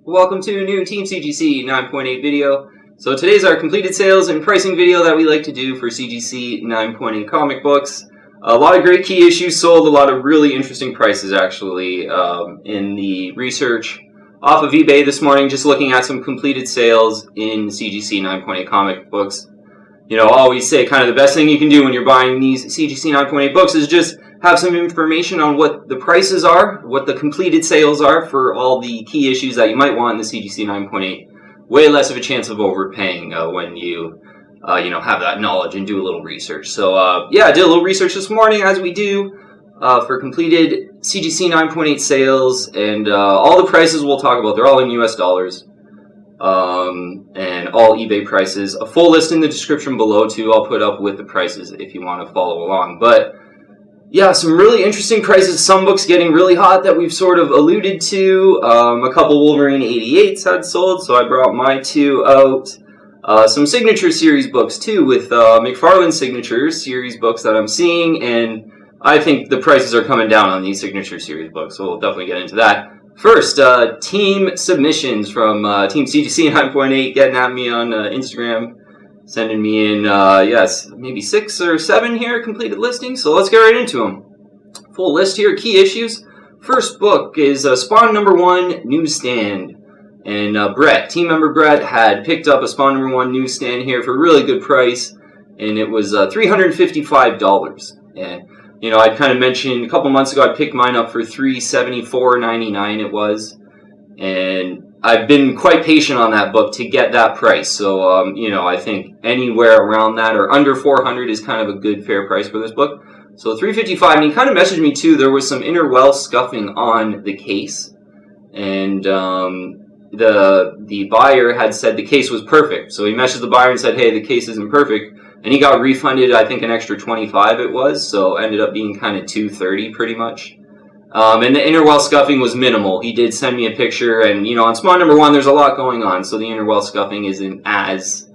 Welcome to a new Team CGC 9.8 video. So today's our completed sales and pricing video that we like to do for CGC 9.8 comic books. A lot of great key issues sold, a lot of really interesting prices actually in the research off of eBay this morning, just looking at some completed sales in CGC 9.8 comic books. You know, I always say kind of the best thing you can do when you're buying these CGC 9.8 books is just have some information on what the prices are, what the completed sales are for all the key issues that you might want in the CGC 9.8. Way less of a chance of overpaying when you, have that knowledge and do a little research. So, I did a little research this morning, as we do, for completed CGC 9.8 sales, and all the prices we'll talk about, they're all in US dollars. And all eBay prices. A full list in the description below too. I'll put up with the prices if you want to follow along. But yeah, some really interesting prices. Some books getting really hot that we've sort of alluded to. A couple Wolverine 88s had sold, so I brought my two out. Some Signature Series books too, with McFarlane Signatures Series books that I'm seeing, and I think the prices are coming down on these Signature Series books, so we'll definitely get into that. First, team submissions from Team CGC 9.8 getting at me on Instagram, sending me in, maybe 6 or 7 here, completed listings. So let's get right into them. Full list here, key issues. First book is Spawn #1 Newsstand. And Brett, team member Brett, had picked up a Spawn #1 Newsstand here for a really good price. And it was $355. And you know, I'd kind of mentioned a couple months ago I picked mine up for $374.99 it was. And I've been quite patient on that book to get that price. So, I think anywhere around that or under $400 is kind of a good fair price for this book. So $355, and he kind of messaged me too. There was some inner well scuffing on the case. And the buyer had said the case was perfect. So he messaged the buyer and said, hey, the case isn't perfect. And he got refunded, I think, an extra $25 it was, so ended up being kind of $230 pretty much. And the inner well scuffing was minimal. He did send me a picture, and, on Spawn #1, there's a lot going on, so the inner well scuffing isn't as,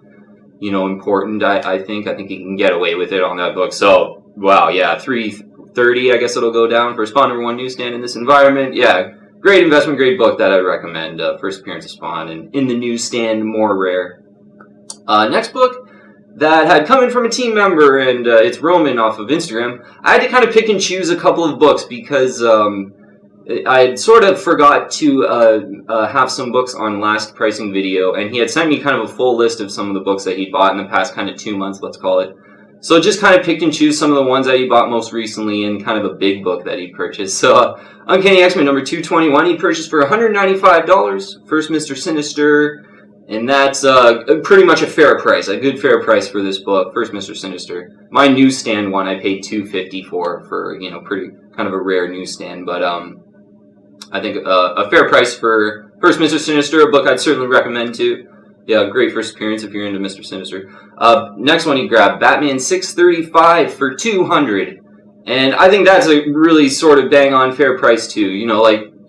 important, I think. I think he can get away with it on that book. So, wow, yeah, $330, I guess it'll go down for Spawn #1 Newsstand in this environment. Yeah, great investment, great book that I'd recommend. First appearance of Spawn, and in the newsstand, more rare. Next book that had come in from a team member, and it's Roman off of Instagram. I had to kind of pick and choose a couple of books because I sort of forgot to have some books on last pricing video, and he had sent me kind of a full list of some of the books that he bought in the past kind of 2 months, let's call it. So just kind of picked and choose some of the ones that he bought most recently and kind of a big book that he purchased. So Uncanny X-Men number 221 he purchased for $195. First Mr. Sinister. And that's pretty much a fair price, a good fair price for this book. First Mr. Sinister. My newsstand one I paid $250 for pretty kind of a rare newsstand. But I think a fair price for First Mr. Sinister, a book I'd certainly recommend too. Yeah, great first appearance if you're into Mr. Sinister. Next one he grabbed, Batman 635 for $200. And I think that's a really sort of bang on fair price too.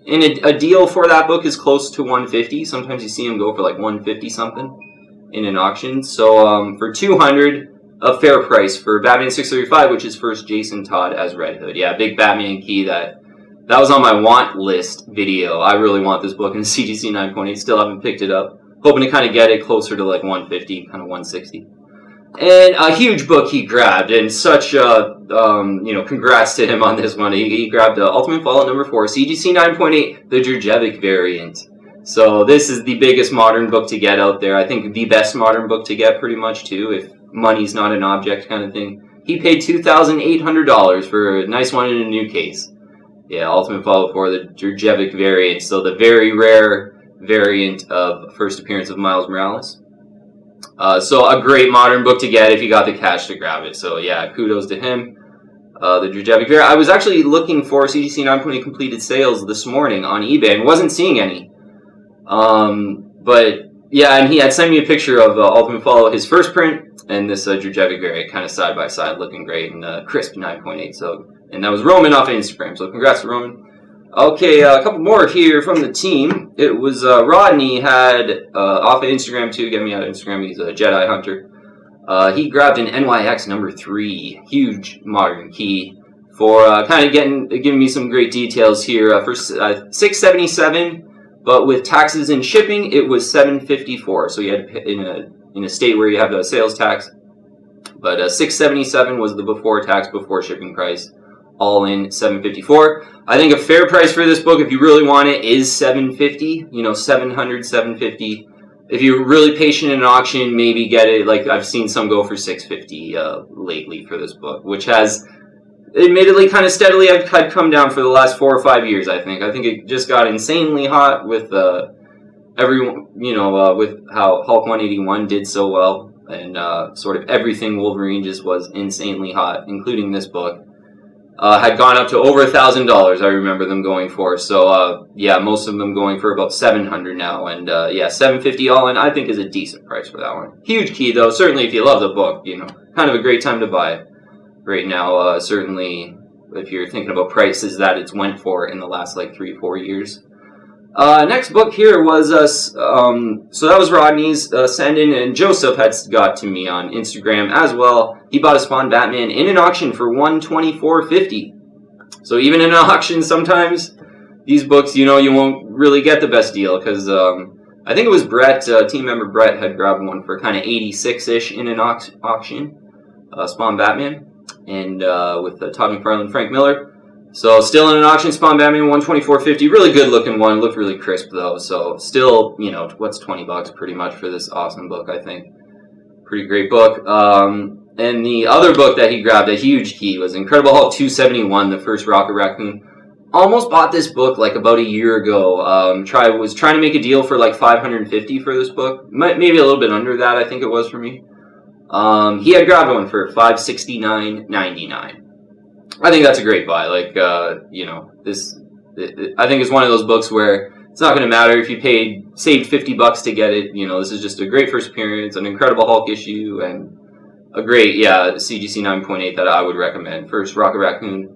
And a deal for that book is close to $150. Sometimes you see them go for like $150 something in an auction. So for $200, a fair price for Batman 635, which is first Jason Todd as Red Hood. Yeah, big Batman key that was on my want list video. I really want this book in CGC 9.8. Still haven't picked it up. Hoping to kind of get it closer to like $150, kind of $160. And a huge book he grabbed, and such, congrats to him on this one. He grabbed Ultimate Fallout number 4, CGC 9.8, the Djurdjevic variant. So this is the biggest modern book to get out there. I think the best modern book to get pretty much too, if money's not an object kind of thing. He paid $2,800 for a nice one in a new case. Yeah, Ultimate Fallout 4, the Djurdjevic variant. So the very rare variant of first appearance of Miles Morales. So a great modern book to get if you got the cash to grab it. So yeah, kudos to him. The Djurdjevic variant. I was actually looking for CGC 9.8 completed sales this morning on eBay and wasn't seeing any. But yeah, and he had sent me a picture of Ultimate Fallout, his first print, and this Djurdjevic variant, kind of side by side, looking great, and crisp 9.8. So, and that was Roman off of Instagram. So congrats to Roman. Okay, a couple more here from the team. It was Rodney had off of Instagram too. Get me out of Instagram. He's a Jedi hunter. He grabbed an NYX number 3, huge modern key for kind of giving me some great details here. For 677 but with taxes and shipping, it was $754. So you had to pay in a state where you have the sales tax. But $677 was the before tax, before shipping price. All in $754. I think a fair price for this book, if you really want it, is $750. You know, $700, $750. If you're really patient in an auction, maybe get it. Like I've seen some go for $650 lately for this book, which has admittedly kind of steadily had come down for the last 4 or 5 years. I think it just got insanely hot with everyone. You know, with how Hulk 181 did so well, and sort of everything Wolverine just was insanely hot, including this book. Had gone up to over $1,000. I remember them going for. So yeah, most of them going for about $700 now, and yeah, $750 all in. I think is a decent price for that one. Huge key though. Certainly, if you love the book, you know, kind of a great time to buy it right now. Certainly, if you're thinking about prices that it's went for in the last like 3 or 4 years. Next book here was so that was Rodney's send-in, and Joseph had got to me on Instagram as well. He bought a Spawn Batman in an auction for $124.50. So even in an auction, sometimes these books, you know, you won't really get the best deal, because I think it was Brett, team member Brett, had grabbed one for kind of 86-ish in an auction, Spawn Batman, and with Todd McFarlane, Frank Miller. So still in an auction, Spawn Batman, $124.50. Really good looking one. Looked really crisp though. So still, you know, what's $20 pretty much for this awesome book, I think. Pretty great book. And the other book that he grabbed, a huge key, was Incredible Hulk 271, the first Rocket Raccoon. Almost bought this book like about a year ago. Was trying to make a deal for like $550 for this book. Maybe a little bit under that, I think it was for me. He had grabbed one for $569.99. I think that's a great buy. Like, you know, I think it's one of those books where it's not going to matter if you saved $50 to get it. You know, this is just a great first appearance, an Incredible Hulk issue, and a great, yeah, CGC 9.8 that I would recommend. First Rocket Raccoon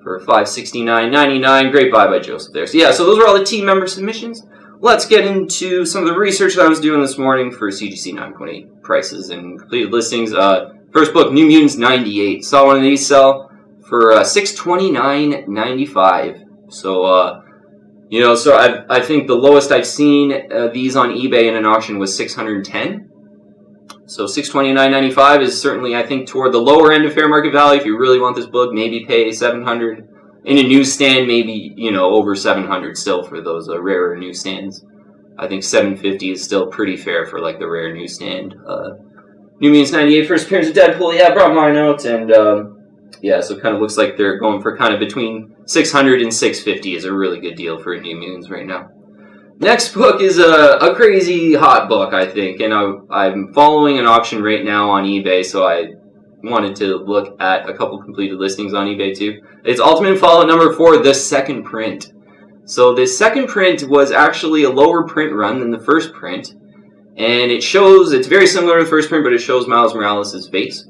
for $569.99. Great buy by Joseph there. So yeah, so those are all the team member submissions. Let's get into some of the research that I was doing this morning for CGC 9.8 prices and completed listings. First book, New Mutants 98. Saw one of these sell for $629.95. So, you know, so I think the lowest I've seen these on eBay in an auction was $610. So $629.95 is certainly, I think, toward the lower end of fair market value. If you really want this book, maybe pay $700. In a newsstand, maybe, you know, over $700 still for those rarer newsstands. I think $750 is still pretty fair for like the rare newsstand. New Mutants 98, first appearance of Deadpool. Yeah, I brought mine out, and yeah, so it kind of looks like they're going for kind of between $600 and $650 is a really good deal for New Mutants right now. Next book is a crazy hot book, I think, and I'm following an auction right now on eBay, so I wanted to look at a couple completed listings on eBay too. It's Ultimate Fallout number 4, the second print. So this second print was actually a lower print run than the first print, and it's very similar to the first print, but it shows Miles Morales' face.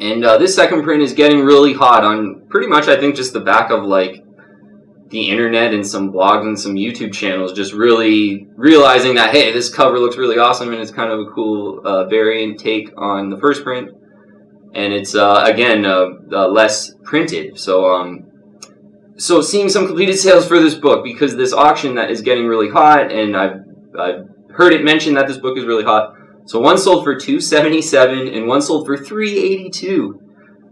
And this second print is getting really hot on pretty much, I think, just the back of like the internet and some blogs and some YouTube channels, just really realizing that, hey, this cover looks really awesome and it's kind of a cool variant take on the first print. And it's, again, less printed. So seeing some completed sales for this book, because this auction that is getting really hot, and I've heard it mentioned that this book is really hot. So one sold for $277 and one sold for $382.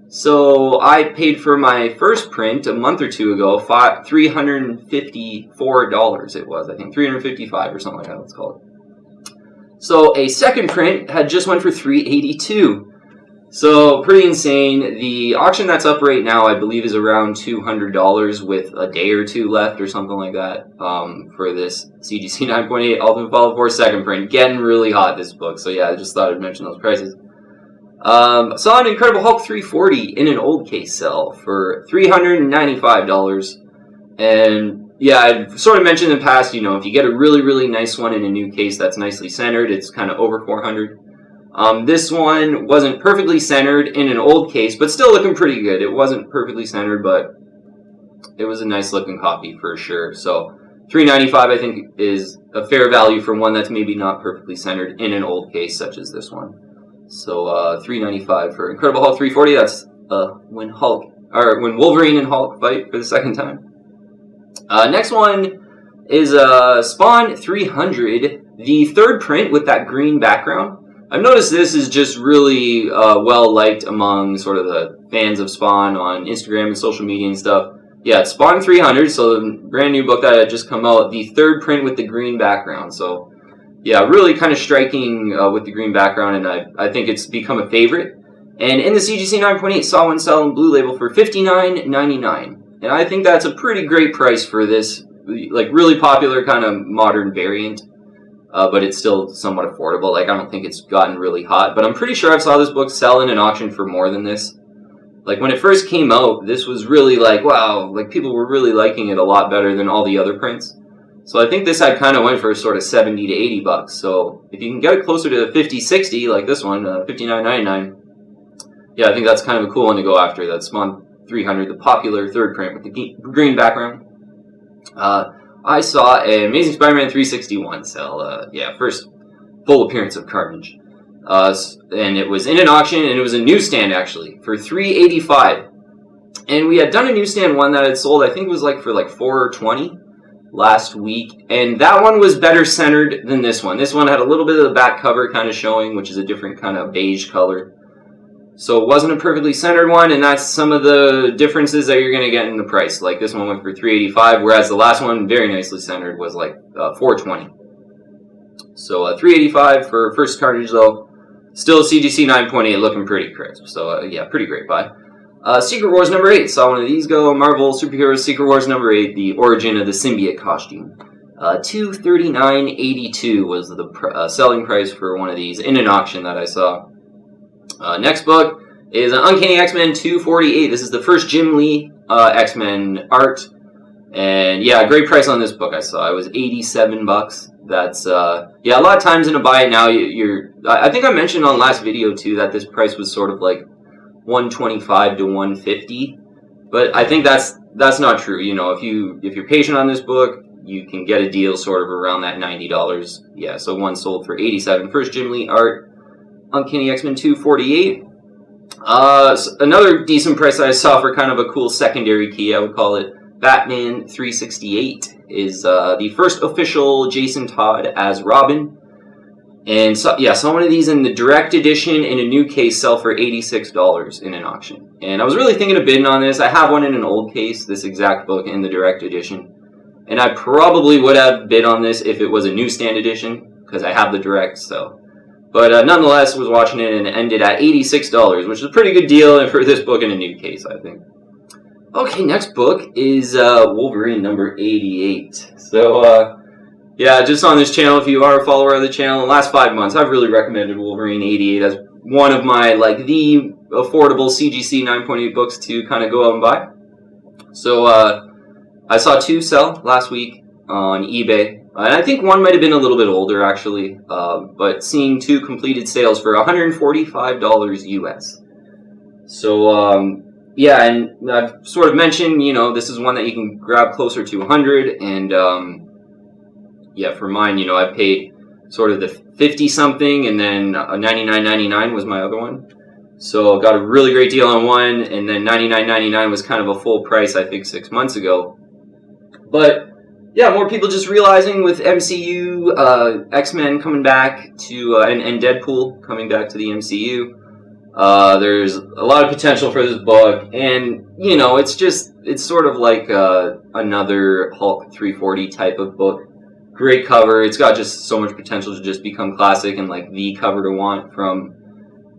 So I paid for my first print a month or two ago, $354 it was, I think, $355 or something like that, let's call it. So a second print had just went for $382. So pretty insane. The auction that's up right now, I believe, is around $200 with a day or two left or something like that for this CGC 9.8 Ultimate Fallout 4 second print. Getting really hot, this book. So yeah, I just thought I'd mention those prices. Saw an Incredible Hulk 340 in an old case sell for $395. And yeah, I've sort of mentioned in the past, you know, if you get a really, really nice one in a new case that's nicely centered, it's kind of over $400. This one wasn't perfectly centered in an old case, but still looking pretty good. It wasn't perfectly centered, but it was a nice looking copy for sure. So $395, I think, is a fair value for one that's maybe not perfectly centered in an old case such as this one. So $395 for Incredible Hulk 340. That's when Wolverine and Hulk fight for the second time. Next one is Spawn 300, the third print with that green background. I've noticed this is just really well liked among sort of the fans of Spawn on Instagram and social media and stuff. Yeah, it's Spawn 300, so the brand new book that had just come out, the third print with the green background. So yeah, really kind of striking with the green background, and I think it's become a favorite. And in the CGC 9.8, saw one sell in Blue Label for $59.99. And I think that's a pretty great price for this, like, really popular kind of modern variant. But it's still somewhat affordable. Like, I don't think it's gotten really hot. But I'm pretty sure I saw this book sell in an auction for more than this. Like, when it first came out, this was really like, wow, like, people were really liking it a lot better than all the other prints. So I think this had kind of went for sort of 70 to 80 bucks. So if you can get it closer to 50, 60, like this one, $59.99, yeah, I think that's kind of a cool one to go after. That's Spawn 300, the popular third print with the green background. I saw an Amazing Spider-Man 361 sell. Yeah, first full appearance of Carnage. And it was in an auction, and it was a newsstand, actually, for $3.85. And we had done a newsstand one that had sold, I think it was like for like $4.20 last week. And that one was better centered than this one. This one had a little bit of the back cover kind of showing, which is a different kind of beige color. So it wasn't a perfectly centered one, and that's some of the differences that you're going to get in the price. Like this one went for $3.85, whereas the last one, very nicely centered, was like $4.20. So $3.85 for first Carnage, though. Still CGC 9.8, looking pretty crisp. So yeah, pretty great buy. Secret Wars number 8, saw one of these go. Marvel Superheroes Secret Wars number 8, the origin of the symbiote costume. $239.82 was the selling price for one of these in an auction that I saw. Next book is Uncanny X-Men 248. This is the first Jim Lee X-Men art. And yeah, great price on this book I saw. It was 87 bucks. That's, yeah, a lot of times in a buy now, I think I mentioned on last video too that this price was sort of like 125 to 150. But I think that's not true. You know, if you're patient on this book, you can get a deal sort of around that $90. Yeah, so one sold for 87. First Jim Lee art. Uncanny X-Men 248. Another decent price I saw for kind of a cool secondary key, I would call it. Batman 368 is the first official Jason Todd as Robin. And so, yeah, saw one of these in the direct edition in a new case sell for $86 in an auction. And I was really thinking of bidding on this. I have one in an old case, this exact book in the direct edition. And I probably would have bid on this if it was a newsstand edition, because I have the direct, so. But nonetheless, was watching it and it ended at $86, which is a pretty good deal for this book in a new case, I think. Okay, next book is Wolverine number 88. So, yeah, just on this channel, if you are a follower of the channel, in the last 5 months, I've really recommended Wolverine 88 as one of my, like, the affordable CGC 9.8 books to kind of go out and buy. So, I saw 2 sell last week on eBay. And I think one might have been a little bit older, actually, but seeing 2 completed sales for $145 US. So, yeah, and I've sort of mentioned, you know, this is one that you can grab closer to 100, and, yeah, for mine, you know, I paid sort of the 50-something, and then $99.99 was my other one. So, got a really great deal on one, and then $99.99 was kind of a full price, I think, 6 months ago. But yeah, more people just realizing with MCU, X-Men coming back to, and Deadpool coming back to the MCU, there's a lot of potential for this book, and, you know, it's sort of like another Hulk 340 type of book. Great cover, it's got just so much potential to just become classic and, like, the cover to want from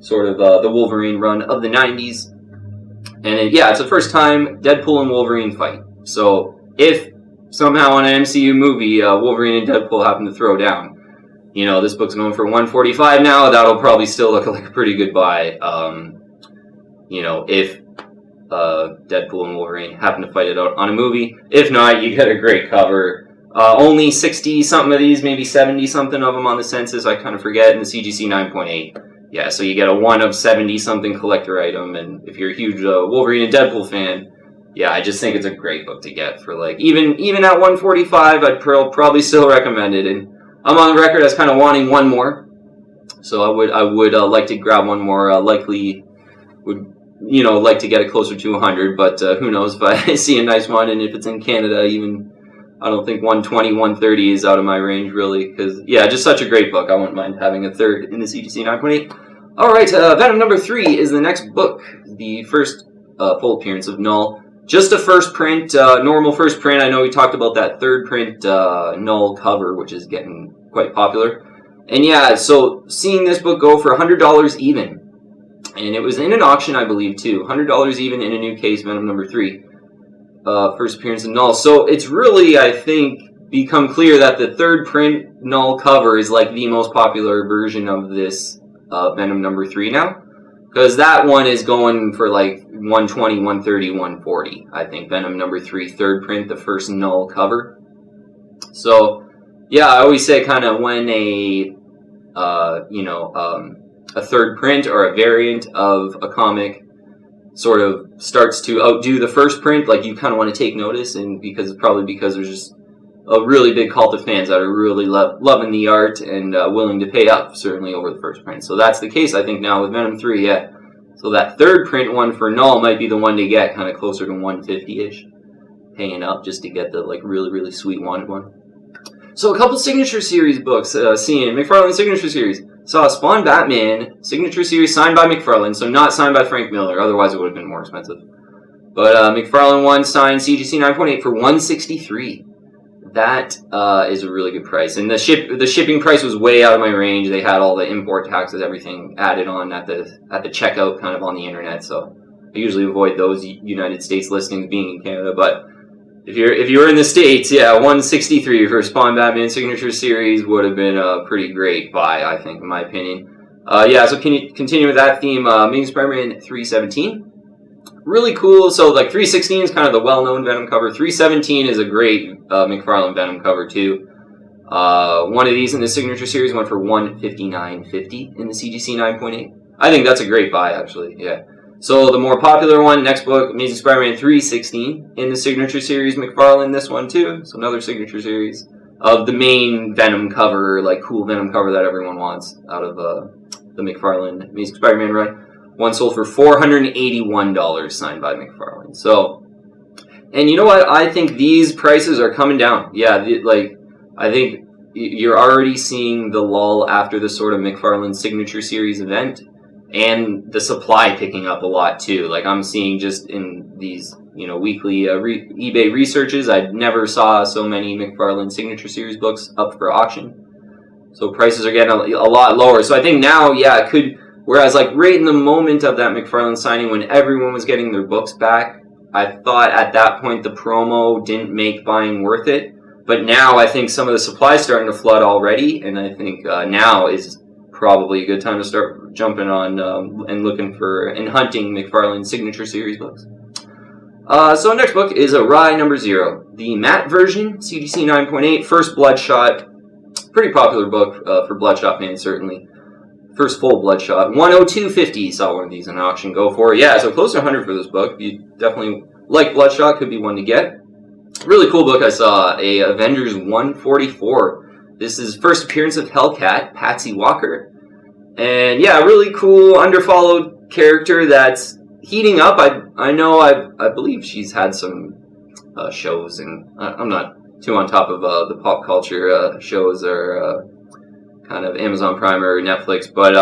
sort of the Wolverine run of the 90s. And, yeah, it's the first time Deadpool and Wolverine fight. So, if somehow in an MCU movie, Wolverine and Deadpool happen to throw down, you know, this book's going for $145 now. That'll probably still look like a pretty good buy. You know, if Deadpool and Wolverine happen to fight it out on a movie. If not, you get a great cover. Only 60-something of these, maybe 70-something of them on the census. I kind of forget in the CGC 9.8. Yeah, so you get a 1 of 70-something collector item. And if you're a huge Wolverine and Deadpool fan, yeah, I just think it's a great book to get for, like, even at $145, I'd probably still recommend it. And I'm on the record as kind of wanting one more, so I would like to grab one more. Likely would, you know, like to get it closer to 100, but who knows if I see a nice one, and if it's in Canada, even I don't think 120, 130 is out of my range, really, because, yeah, just such a great book. I wouldn't mind having a third in the CGC 9.8. All right, Venom number 3 is the next book, the first full appearance of Null. Just a first print, normal first print. I know we talked about that third print Null cover, which is getting quite popular. And yeah, so seeing this book go for $100 even, and it was in an auction, I believe, too. $100 even in a new case, Venom number 3. First appearance of Null. So it's really, I think, become clear that the third print Null cover is like the most popular version of this Venom number 3 now. Because that one is going for like 120, 130, 140. I think Venom number 3, third print, the first Null cover. So, yeah, I always say kind of when a third print or a variant of a comic sort of starts to outdo the first print, like you kind of want to take notice, and because there's just a really big cult of fans that are really loving the art and willing to pay up, certainly, over the first print. So that's the case, I think, now with Venom 3, yeah. So that third print one for Null might be the one to get, kind of closer to 150-ish, paying up just to get the like really, really sweet wanted one. So a couple Signature Series books, seeing McFarlane Signature Series. Saw Spawn Batman Signature Series signed by McFarlane, so not signed by Frank Miller, otherwise it would have been more expensive. But McFarlane one signed CGC 9.8 for $163. That is a really good price, and the shipping price was way out of my range. They had all the import taxes, everything added on at the checkout, kind of on the internet. So I usually avoid those United States listings, being in Canada. But if you're in the States, yeah, $163 for Spawn Batman Signature Series would have been a pretty great buy, I think, in my opinion. Yeah, so can you continue with that theme? Amazing Spider-Man 317. Really cool. So like 316 is kind of the well-known Venom cover. 317 is a great McFarlane Venom cover too. One of these in the Signature Series went for $159.50 in the CGC 9.8. I think that's a great buy, actually. Yeah. So the more popular one, next book, Amazing Spider-Man 316 in the Signature Series. McFarlane, this one too. So another Signature Series of the main Venom cover, like cool Venom cover that everyone wants out of the McFarlane Amazing Spider-Man run. One sold for $481, signed by McFarlane. So, and you know what? I think these prices are coming down. Yeah, I think you're already seeing the lull after the sort of McFarlane Signature Series event, and the supply picking up a lot too. Like I'm seeing just in these, weekly eBay researches, I never saw so many McFarlane Signature Series books up for auction. So prices are getting a lot lower. So I think now, yeah, it could. Whereas, like, right in the moment of that McFarlane signing, when everyone was getting their books back, I thought at that point the promo didn't make buying worth it. But now I think some of the supply is starting to flood already, and I think now is probably a good time to start jumping on and looking for and hunting McFarlane Signature Series books. So next book is Rye number 0, the matte version, CGC 9.8, first Bloodshot. Pretty popular book for Bloodshot fans, certainly. First full Bloodshot. $102.50 saw one of these in an auction go for. Yeah, so close to $100 for this book. If you definitely like Bloodshot, could be one to get. Really cool book I saw, a Avengers 144. This is first appearance of Hellcat, Patsy Walker. And yeah, really cool, underfollowed character that's heating up. I know, I believe she's had some shows, and I'm not too on top of the pop culture shows or kind of Amazon Prime or Netflix, but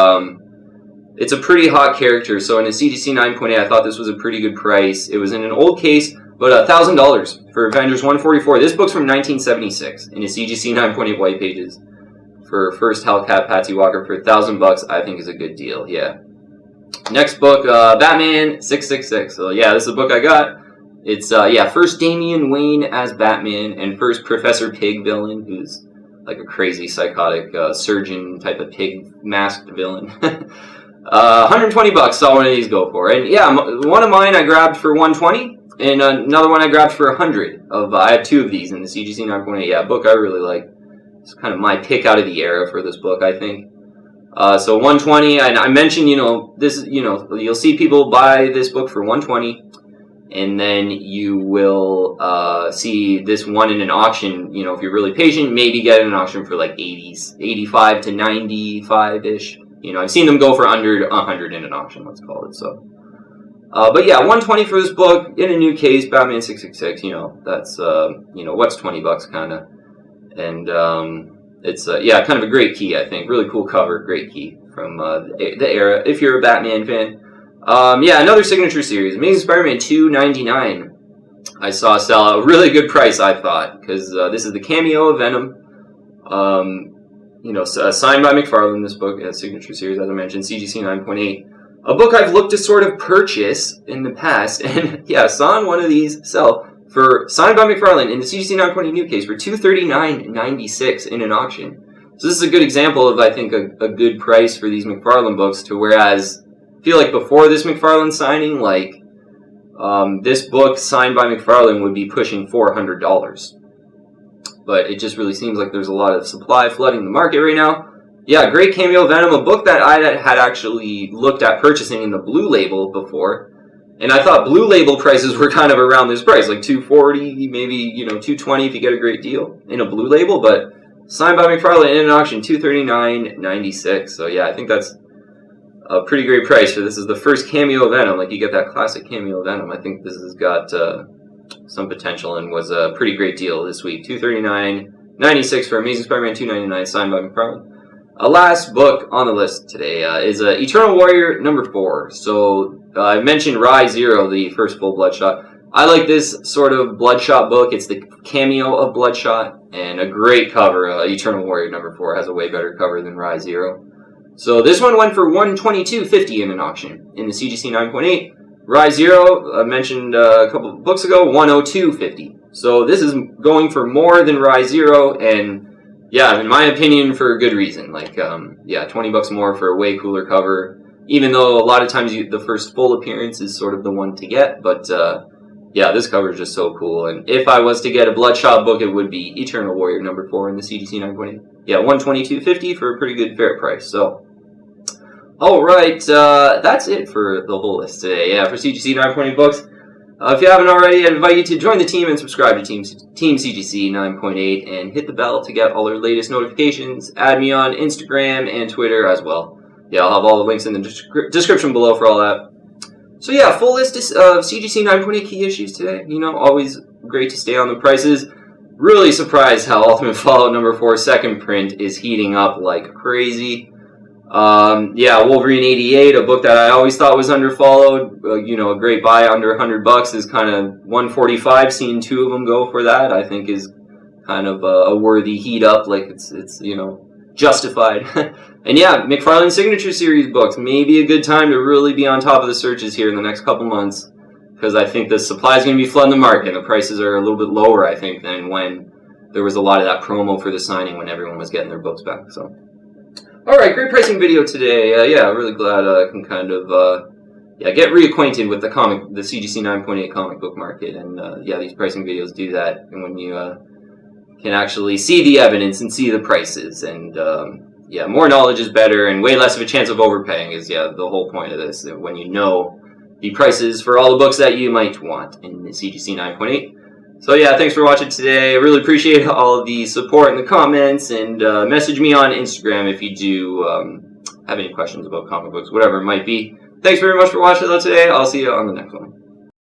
it's a pretty hot character. So in a CGC 9.8, I thought this was a pretty good price. It was in an old case, but $1,000 for Avengers 144. This book's from 1976 in a CGC 9.8 white pages. For first Hellcat Patsy Walker for $1,000, I think is a good deal. Yeah. Next book, Batman 666. So yeah, this is the book I got. It's first Damian Wayne as Batman and first Professor Pig villain, who's like a crazy psychotic surgeon type of pig masked villain. $120 saw one of these go for. And yeah, one of mine I grabbed for $120, and another one I grabbed for $100. I have two of these in the CGC 9.8. Yeah, book I really like. It's kind of my pick out of the era for this book, I think. So $120, and I mentioned, this, you'll see people buy this book for $120. And then you will see this one in an auction, if you're really patient, maybe get an auction for like 85 to 95-ish. I've seen them go for under 100 in an auction, let's call it. So But yeah, 120 for this book in a new case, Batman 666. You know, that's what's $20 kind of, and it's yeah, kind of a great key. I think really cool cover, great key from the era. If you're a Batman fan, yeah, another signature series, Amazing Spider-Man 299. I saw sell at a really good price, I thought, because this is the cameo of Venom. Signed by McFarlane. This book, signature series, as I mentioned, CGC 9.8. A book I've looked to sort of purchase in the past, and yeah, saw one of these sell for signed by McFarlane in the CGC 9.8 new case for $239.96 in an auction. So this is a good example of, I think, a good price for these McFarlane books. To whereas I feel like before this McFarlane signing, like this book signed by McFarlane would be pushing $400. But it just really seems like there's a lot of supply flooding the market right now. Yeah, great cameo Venom, a book that I had actually looked at purchasing in the Blue Label before. And I thought Blue Label prices were kind of around this price, like $240, maybe, $220 if you get a great deal in a Blue Label. But signed by McFarlane in an auction, $239.96. So yeah, I think that's a pretty great price for this. Is the first cameo Venom. Like, you get that classic cameo Venom. I think this has got some potential and was a pretty great deal this week. $239.96 for Amazing Spider-Man 299, signed by McFarlane. Last book on the list today is Eternal Warrior #4. So I mentioned Rise Zero, the first full Bloodshot. I like this sort of Bloodshot book. It's the cameo of Bloodshot, and a great cover. Eternal Warrior #4 has a way better cover than Rise Zero. So this one went for $122.50 in an auction in the CGC 9.8. Rise Zero, I mentioned a couple of books ago, $102.50. So this is going for more than Rise Zero, and yeah, in my opinion, for a good reason. Like, yeah, $20 more for a way cooler cover. Even though a lot of times the first full appearance is sort of the one to get, but yeah, this cover is just so cool. And if I was to get a Bloodshot book, it would be Eternal Warrior #4 in the CGC 9.8. Yeah, $122.50 for a pretty good fair price. So, all right, that's it for the whole list today. Yeah, for CGC 9.8 books. If you haven't already, I invite you to join the team and subscribe to Team CGC 9.8 and hit the bell to get all our latest notifications. Add me on Instagram and Twitter as well. Yeah, I'll have all the links in the description below for all that. So yeah, full list of CGC 9.8 key issues today. Always great to stay on the prices. Really surprised how Ultimate Fallout #4 second print is heating up like crazy. Yeah, Wolverine 88, a book that I always thought was underfollowed. A great buy under $100 is kind of $145. Seeing two of them go for that, I think, is kind of a worthy heat up. Like, it's justified. And yeah, McFarlane Signature Series books, maybe a good time to really be on top of the searches here in the next couple months, because I think the supply is going to be flooding the market. The prices are a little bit lower, I think, than when there was a lot of that promo for the signing when everyone was getting their books back. So, all right, great pricing video today. Yeah, really glad I can kind of get reacquainted with the CGC 9.8 comic book market, and yeah, these pricing videos do that. And when you can actually see the evidence and see the prices, and yeah, more knowledge is better, and way less of a chance of overpaying is the whole point of this. When you know the prices for all the books that you might want in the CGC 9.8. So yeah, thanks for watching today. I really appreciate all of the support in the comments, and message me on Instagram if you do have any questions about comic books, whatever it might be. Thanks very much for watching though today. I'll see you on the next one.